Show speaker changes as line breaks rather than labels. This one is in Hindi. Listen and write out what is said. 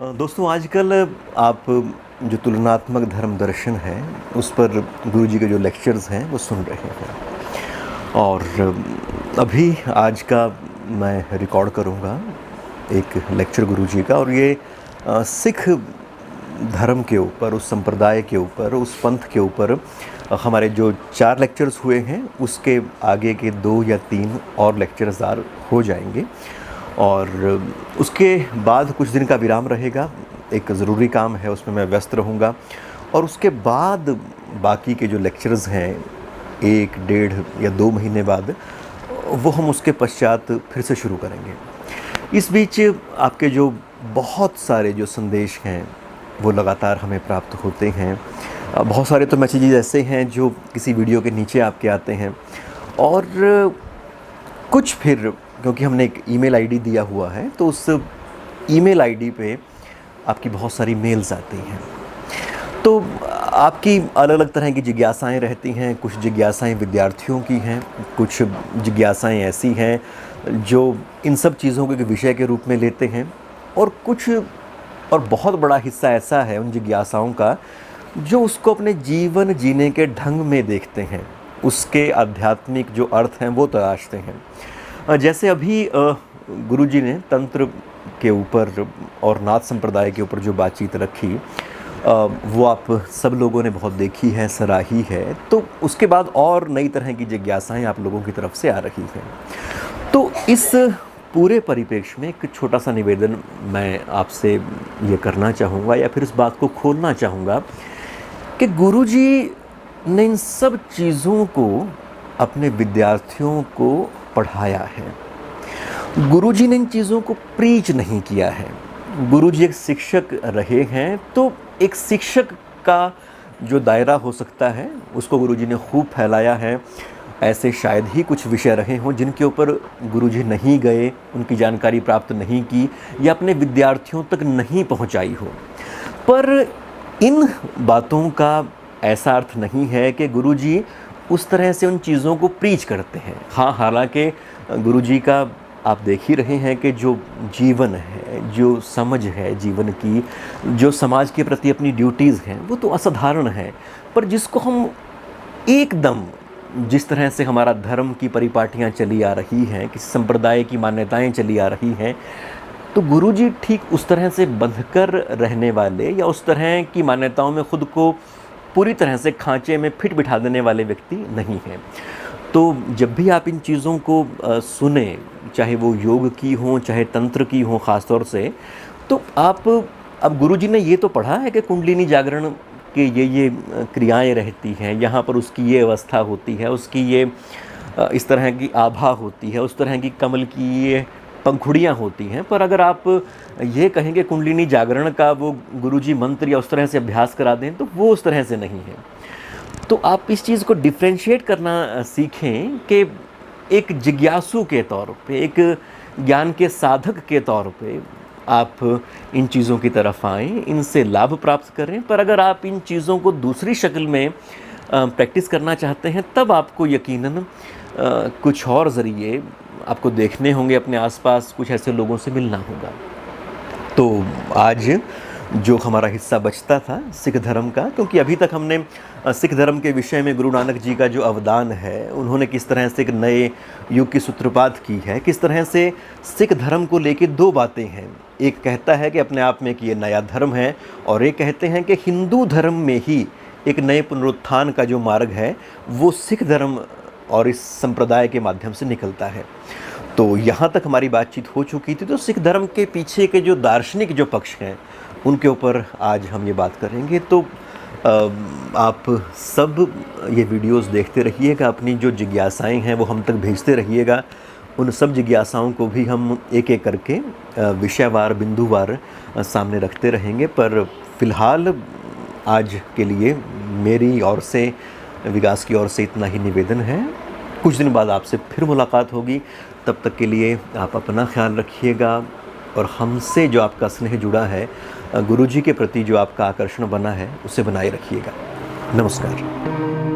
दोस्तों आजकल आप जो तुलनात्मक धर्म दर्शन है उस पर गुरुजी के जो लेक्चर्स हैं वो सुन रहे हैं। और अभी आज का मैं रिकॉर्ड करूँगा एक लेक्चर गुरुजी का, और ये सिख धर्म के ऊपर, उस संप्रदाय के ऊपर, उस पंथ के ऊपर हमारे जो 4 लेक्चर्स हुए हैं उसके आगे के 2 या 3 और लेक्चर्स हो जाएंगे। और उसके बाद कुछ दिन का विराम रहेगा, एक ज़रूरी काम है उसमें मैं व्यस्त रहूँगा। और उसके बाद बाकी के जो लेक्चर्स हैं 1, 1.5 या 2 महीने बाद, वो हम उसके पश्चात फिर से शुरू करेंगे। इस बीच आपके जो बहुत सारे जो संदेश हैं वो लगातार हमें प्राप्त होते हैं। बहुत सारे तो मैसेजेस ऐसे हैं जो किसी वीडियो के नीचे आपके आते हैं, और कुछ फिर क्योंकि हमने एक ईमेल आईडी दिया हुआ है तो उस ईमेल आईडी पे आपकी बहुत सारी मेल्स आती हैं। तो आपकी अलग अलग तरह की जिज्ञासाएं रहती हैं। कुछ जिज्ञासाएं विद्यार्थियों की हैं, कुछ जिज्ञासाएं ऐसी हैं जो इन सब चीज़ों को एक विषय के रूप में लेते हैं, और बहुत बड़ा हिस्सा ऐसा है उन जिज्ञासाओं का जो उसको अपने जीवन जीने के ढंग में देखते हैं, उसके आध्यात्मिक जो अर्थ हैं वो तलाशते हैं। जैसे अभी गुरुजी ने तंत्र के ऊपर और नाथ संप्रदाय के ऊपर जो बातचीत रखी, वो आप सब लोगों ने बहुत देखी है, सराही है। तो उसके बाद और नई तरह की जिज्ञासाएं आप लोगों की तरफ से आ रही हैं। तो इस पूरे परिप्रेक्ष्य में एक छोटा सा निवेदन मैं आपसे ये करना चाहूँगा, या फिर इस बात को खोलना चाहूँगा कि गुरुजी ने इन सब चीज़ों को अपने विद्यार्थियों को पढ़ाया है। गुरुजी ने इन चीज़ों को प्रीच नहीं किया है। गुरुजी एक शिक्षक रहे हैं, तो एक शिक्षक का जो दायरा हो सकता है उसको गुरुजी ने खूब फैलाया है। ऐसे शायद ही कुछ विषय रहे हों जिनके ऊपर गुरुजी नहीं गए, उनकी जानकारी प्राप्त नहीं की या अपने विद्यार्थियों तक नहीं पहुंचाई हो। पर इन बातों का ऐसा अर्थ नहीं है कि गुरुजी उस तरह से उन चीज़ों को प्रीच करते हैं। हाँ, हालांकि गुरुजी का आप देख ही रहे हैं कि जो जीवन है, जो समझ है जीवन की, जो समाज के प्रति अपनी ड्यूटीज़ हैं, वो तो असाधारण है। पर जिसको हम एकदम, जिस तरह से हमारा धर्म की परिपाटियाँ चली आ रही हैं, किसी संप्रदाय की मान्यताएं चली आ रही हैं, तो गुरुजी ठीक उस तरह से बंधकर रहने वाले या उस तरह की मान्यताओं में खुद को पूरी तरह से खांचे में फिट बिठा देने वाले व्यक्ति नहीं हैं। तो जब भी आप इन चीज़ों को सुने, चाहे वो योग की हों, चाहे तंत्र की हों ख़ास तौर से, तो आप, अब गुरुजी ने ये तो पढ़ा है कि कुंडलिनी जागरण के ये क्रियाएं रहती हैं, यहाँ पर उसकी ये अवस्था होती है, उसकी ये इस तरह की आभा होती है, उस तरह की कमल की ये पंखुड़ियाँ होती हैं। पर अगर आप ये कहेंगे कुंडलिनी जागरण का वो गुरुजी मंत्र या उस तरह से अभ्यास करा दें, तो वो उस तरह से नहीं है। तो आप इस चीज़ को डिफ्रेंशिएट करना सीखें कि एक जिज्ञासु के तौर पे, एक ज्ञान के साधक के तौर पे आप इन चीज़ों की तरफ आएँ, इनसे लाभ प्राप्त करें। पर अगर आप इन चीज़ों को दूसरी शक्ल में प्रैक्टिस करना चाहते हैं, तब आपको यकीनन कुछ और ज़रिए आपको देखने होंगे, अपने आसपास कुछ ऐसे लोगों से मिलना होगा। तो आज जो हमारा हिस्सा बचता था सिख धर्म का, क्योंकि अभी तक हमने सिख धर्म के विषय में गुरु नानक जी का जो अवदान है, उन्होंने किस तरह से एक नए युग की सूत्रपात की है, किस तरह से सिख धर्म को लेके 2 बातें हैं। एक कहता है कि अपने आप में कि ये नया धर्म है, और एक कहते हैं कि हिंदू धर्म में ही एक नए पुनरुत्थान का जो मार्ग है वो सिख धर्म और इस संप्रदाय के माध्यम से निकलता है। तो यहाँ तक हमारी बातचीत हो चुकी थी। तो सिख धर्म के पीछे के जो दार्शनिक जो पक्ष हैं उनके ऊपर आज हम ये बात करेंगे। तो आप सब ये वीडियोस देखते रहिएगा, अपनी जो जिज्ञासाएं हैं वो हम तक भेजते रहिएगा। उन सब जिज्ञासाओं को भी हम एक एक करके विषयवार, बिंदुवार सामने रखते रहेंगे। पर फ़िलहाल आज के लिए मेरी ओर से, विकास की ओर से इतना ही निवेदन है। कुछ दिन बाद आपसे फिर मुलाकात होगी। तब तक के लिए आप अपना ख्याल रखिएगा, और हमसे जो आपका स्नेह जुड़ा है, गुरुजी के प्रति जो आपका आकर्षण बना है, उसे बनाए रखिएगा। नमस्कार।